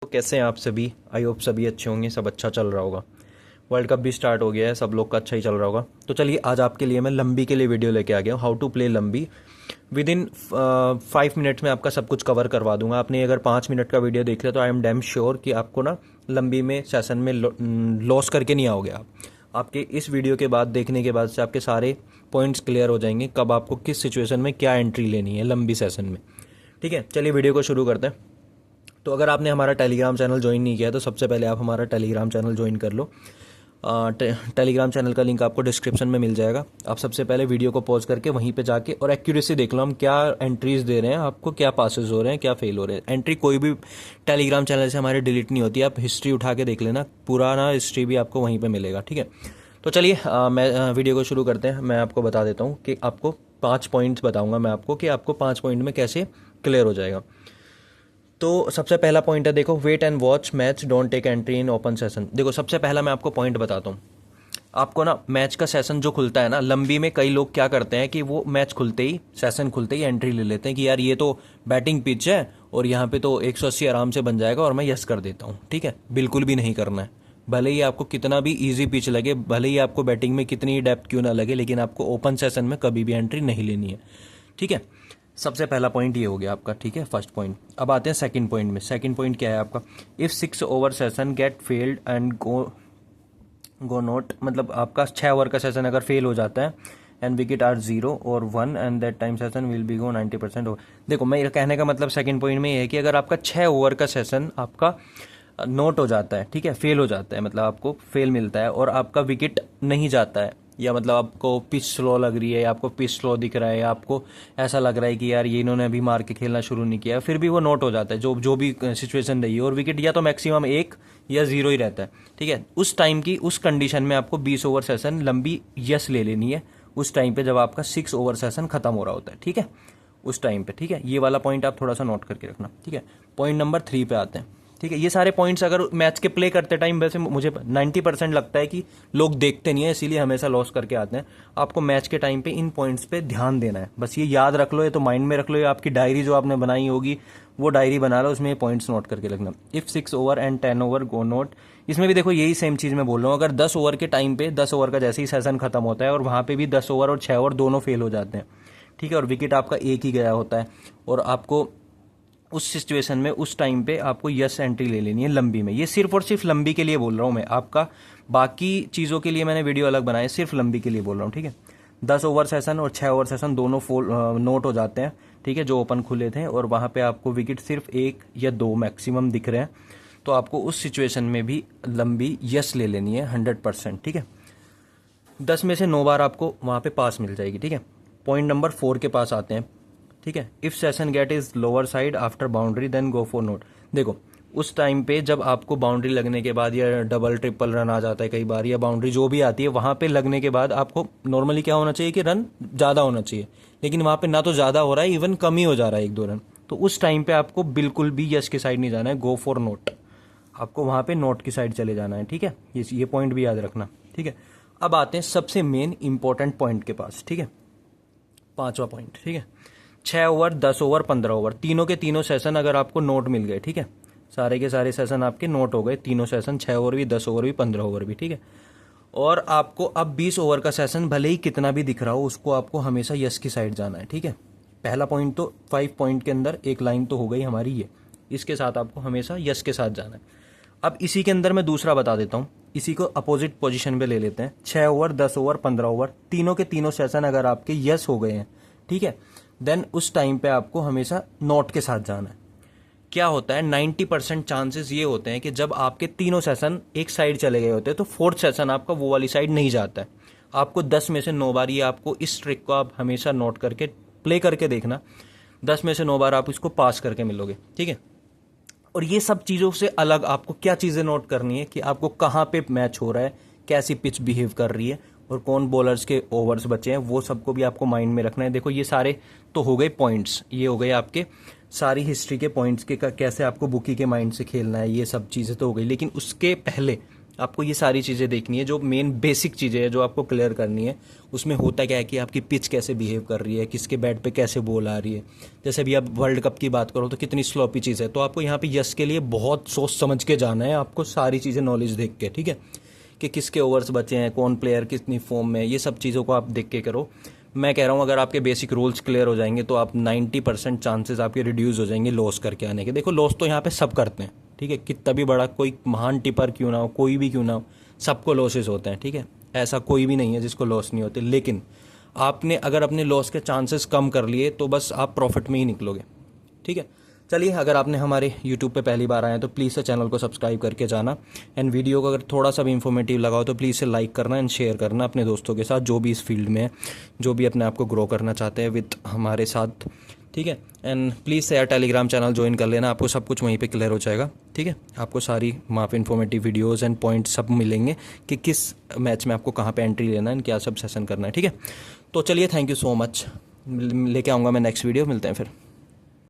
तो कैसे हैं आप सभी। आई होप सभी अच्छे होंगे, सब अच्छा चल रहा होगा। वर्ल्ड कप भी स्टार्ट हो गया है, सब लोग का अच्छा ही चल रहा होगा। तो चलिए आज आपके लिए मैं लंबी के लिए वीडियो लेके आ गया हूँ, हाउ टू प्ले लंबी। विद इन 5 मिनट्स में आपका सब कुछ कवर करवा दूंगा। आपने अगर 5 मिनट का वीडियो देख लिया तो आई एम डैम श्योर कि आपको ना लंबी में सेशन में लॉस करके नहीं आओगे आप। आपके इस वीडियो के बाद देखने के बाद से आपके सारे पॉइंट्स क्लियर हो जाएंगे, कब आपको किस सिचुएशन में क्या एंट्री लेनी है लंबी सेशन में। ठीक है, चलिए वीडियो को शुरू करते हैं। तो अगर आपने हमारा टेलीग्राम चैनल ज्वाइन नहीं किया तो सबसे पहले आप हमारा टेलीग्राम चैनल ज्वाइन कर लो। टेलीग्राम चैनल का लिंक आपको डिस्क्रिप्शन में मिल जाएगा। आप सबसे पहले वीडियो को पॉज करके वहीं पे जाके और एक्यूरेसी देख लो, हम क्या एंट्रीज दे रहे हैं आपको, क्या पासेस हो रहे हैं, क्या फेल हो रहे हैं। एंट्री कोई भी टेलीग्राम चैनल से हमारे डिलीट नहीं होती, आप हिस्ट्री उठा के देख लेना, पुराना हिस्ट्री भी आपको वहीं पर मिलेगा। ठीक है, तो चलिए मैं वीडियो को शुरू करते हैं। मैं आपको बता देता हूँ कि आपको 5 पॉइंट्स बताऊँगा मैं आपको कि आपको 5 पॉइंट में कैसे क्लियर हो जाएगा। तो सबसे पहला पॉइंट है, देखो, wait and watch match, don't take entry in open session. देखो सबसे पहला मैं आपको पॉइंट बताता हूँ। आपको ना मैच का सेशन जो खुलता है ना लंबी में, कई लोग क्या करते हैं कि वो मैच खुलते ही, सेशन खुलते ही एंट्री ले लेते हैं कि यार ये तो बैटिंग पिच है और यहाँ पे तो 180 आराम से बन जाएगा और मैं यस कर देता हूँ। ठीक है, बिल्कुल भी नहीं करना है। भले ही आपको कितना भी इजी पिच लगे, भले ही आपको बैटिंग में कितनी डेप्थ क्यों ना लगे, लेकिन आपको ओपन सेशन में कभी भी एंट्री नहीं लेनी है। ठीक है, सबसे पहला पॉइंट ये हो गया आपका। ठीक है, फर्स्ट पॉइंट। अब आते हैं सेकंड पॉइंट में। सेकंड पॉइंट क्या है आपका, if 6 over session get failed and go note, मतलब आपका 6 ओवर का सेशन अगर फेल हो जाता है एंड विकेट आर 0 और 1 and that time session will be go 90% over. देखो मेरा कहने का मतलब सेकंड पॉइंट में ये है कि अगर आपका 6 ओवर का सेशन आपका नोट हो जाता है, ठीक है, फेल हो जाता है, मतलब आपको फेल मिलता है और आपका विकेट नहीं जाता है, या मतलब आपको पिच स्लो लग रही है, या आपको पिच स्लो दिख रहा है, या आपको ऐसा लग रहा है कि यार ये इन्होंने अभी मार के खेलना शुरू नहीं किया, फिर भी वो नोट हो जाता है, जो जो भी सिचुएशन रही है, और विकेट या तो मैक्सिमम 1 या 0 ही रहता है। ठीक है, उस टाइम की उस कंडीशन में आपको 20 ओवर सेशन लंबी यस ले लेनी है, उस टाइम पे जब आपका 6 ओवर सेशन खत्म हो रहा होता है। ठीक है, उस टाइम पे। ठीक है, ये वाला पॉइंट आप थोड़ा सा नोट करके रखना। ठीक है, पॉइंट नंबर 3 पे आते हैं। ठीक है, ये सारे पॉइंट्स अगर मैच के प्ले करते टाइम, वैसे मुझे 90% लगता है कि लोग देखते नहीं है, इसीलिए हमेशा लॉस करके आते हैं। आपको मैच के टाइम पे इन पॉइंट्स पे ध्यान देना है, बस ये याद रख लो, ये तो माइंड में रख लो, ये आपकी डायरी जो आपने बनाई होगी वो डायरी बना लो, उसमें ये पॉइंट्स नोट करके रखना। If 6 over and 10 over go note, इसमें भी देखो यही सेम चीज मैं बोल रहा हूँ। अगर 10 ओवर के टाइम पे, 10 ओवर का जैसे ही सेशन खत्म होता है और वहां पे भी 10 ओवर और 6 ओवर दोनों फेल हो जाते हैं, ठीक है, और विकेट आपका एक ही गया होता है, और आपको उस सिचुएशन में उस टाइम पे आपको यस एंट्री ले लेनी है लंबी में। ये सिर्फ और सिर्फ लंबी के लिए बोल रहा हूँ मैं, आपका बाकी चीज़ों के लिए मैंने वीडियो अलग बनाया, सिर्फ लंबी के लिए बोल रहा हूँ। ठीक है, 10 ओवर सेशन और 6 ओवर सेशन दोनों नोट हो जाते हैं, ठीक है, जो ओपन खुले थे, और वहाँ पे आपको विकेट सिर्फ 1 या 2 मैक्सिमम दिख रहे हैं, तो आपको उस सिचुएशन में भी लंबी यस ले लेनी है 100%। ठीक है, 10 में से 9 बार आपको वहाँ पे पास मिल जाएगी। ठीक है, पॉइंट नंबर 4 के पास आते हैं। ठीक है, if session get is lower side after boundary then go for note. देखो उस टाइम पे जब आपको बाउंड्री लगने के बाद, या डबल ट्रिपल रन आ जाता है कई बार, या बाउंड्री जो भी आती है वहां पे लगने के बाद, आपको नॉर्मली क्या होना चाहिए कि रन ज्यादा होना चाहिए, लेकिन वहां पे ना तो ज्यादा हो रहा है, इवन कम ही हो जा रहा है 1-2 रन। तो उस टाइम पे आपको बिल्कुल भी यस की साइड नहीं जाना है, गो फॉर नोट, आपको वहां पे नोट की साइड चले जाना है। ठीक है, ये पॉइंट भी याद रखना। ठीक है, अब आते हैं सबसे मेन इंपॉर्टेंट पॉइंट के पास। ठीक है, 5वां पॉइंट। ठीक है, 6 ओवर, 10 ओवर, 15 ओवर, तीनों के तीनों सेशन अगर आपको नोट मिल गए, ठीक है, सारे के सारे सेशन आपके नोट हो गए, तीनों सेशन, 6 ओवर भी, 10 ओवर भी, 15 ओवर भी। ठीक है, और आपको अब 20 ओवर का सेशन भले ही कितना भी दिख रहा हो, उसको आपको हमेशा यस की साइड जाना है। ठीक है, पहला पॉइंट तो 5 पॉइंट के अंदर एक लाइन तो हो गई हमारी ये, इसके साथ आपको हमेशा यस के साथ जाना है। अब इसी के अंदर मैं दूसरा बता देता हूँ, इसी को अपोजिट पोजीशन पे ले लेते हैं। 6 ओवर, 10 ओवर, 15 ओवर, तीनों के तीनों सेशन अगर आपके यस हो गए हैं, ठीक है, देन उस टाइम पे आपको हमेशा नॉट के साथ जाना है। क्या होता है, 90% चांसेस ये होते हैं कि जब आपके तीनों सेशन एक साइड चले गए होते हैं तो फोर्थ सेशन आपका वो वाली साइड नहीं जाता है। आपको 10 में से 9 बार, ये आपको इस ट्रिक को आप हमेशा नोट करके प्ले करके देखना, 10 में से 9 बार आप इसको पास करके मिलोगे। ठीक है, और ये सब चीज़ों से अलग आपको क्या चीज़ें नोट करनी है कि आपको कहाँ पे मैच हो रहा है, कैसी पिच बिहेव कर रही है, और कौन बॉलर्स के ओवर्स बचे हैं, वो सबको भी आपको माइंड में रखना है। देखो ये सारे तो हो गए पॉइंट्स, ये हो गए आपके सारी हिस्ट्री के पॉइंट्स के, कैसे आपको बुकी के माइंड से खेलना है, ये सब चीज़ें तो हो गई। लेकिन उसके पहले आपको ये सारी चीज़ें देखनी है, जो मेन बेसिक चीज़ें हैं जो आपको क्लियर करनी है। उसमें होता क्या है कि आपकी पिच कैसे बिहेव कर रही है, किसके बैट पे कैसे बॉल आ रही है। जैसे अभी आप वर्ल्ड कप की बात करो तो कितनी स्लोपी चीज़ है, तो आपको यहाँ पे यस के लिए बहुत सोच समझ के जाना है, आपको सारी चीज़ें नॉलेज देख के, ठीक है, कि किसके ओवर्स बचे हैं, कौन प्लेयर कितनी फॉर्म में है, ये सब चीज़ों को आप देख के करो। मैं कह रहा हूँ अगर आपके बेसिक रूल्स क्लियर हो जाएंगे तो आप 90% चांसेस आपके रिड्यूस हो जाएंगे लॉस करके आने के। देखो लॉस तो यहाँ पे सब करते हैं, ठीक है, कितना भी बड़ा कोई महान टिपर क्यों ना हो, कोई भी क्यों ना हो, सबको लॉसेस होते हैं, ठीक है, ऐसा कोई भी नहीं है जिसको लॉस नहीं होते। लेकिन आपने अगर अपने लॉस के चांसेस कम कर लिए तो बस आप प्रॉफिट में ही निकलोगे, ठीक है। चलिए, अगर आपने हमारे यूट्यूब पे पहली बार आए हैं तो प्लीज़ से चैनल को सब्सक्राइब करके जाना। एंड वीडियो को अगर थोड़ा सा भी इन्फॉर्मेटिव लगा हो तो प्लीज़ से लाइक करना एंड शेयर करना अपने दोस्तों के साथ, जो भी इस फील्ड में है, जो भी अपने आप को ग्रो करना चाहते हैं विद हमारे साथ, ठीक है। एंड प्लीज़ से यार टेलीग्राम चैनल ज्वाइन कर लेना, आपको सब कुछ वहीं पे क्लियर हो जाएगा, ठीक है। आपको सारी वहाँ पे इन्फॉर्मेटिव वीडियोज़ एंड पॉइंट सब मिलेंगे कि किस मैच में आपको कहाँ पे एंट्री लेना है, क्या सब सेशन करना है, ठीक है। तो चलिए, थैंक यू सो मच, लेके आऊँगा मैं नेक्स्ट वीडियो, मिलते हैं फिर।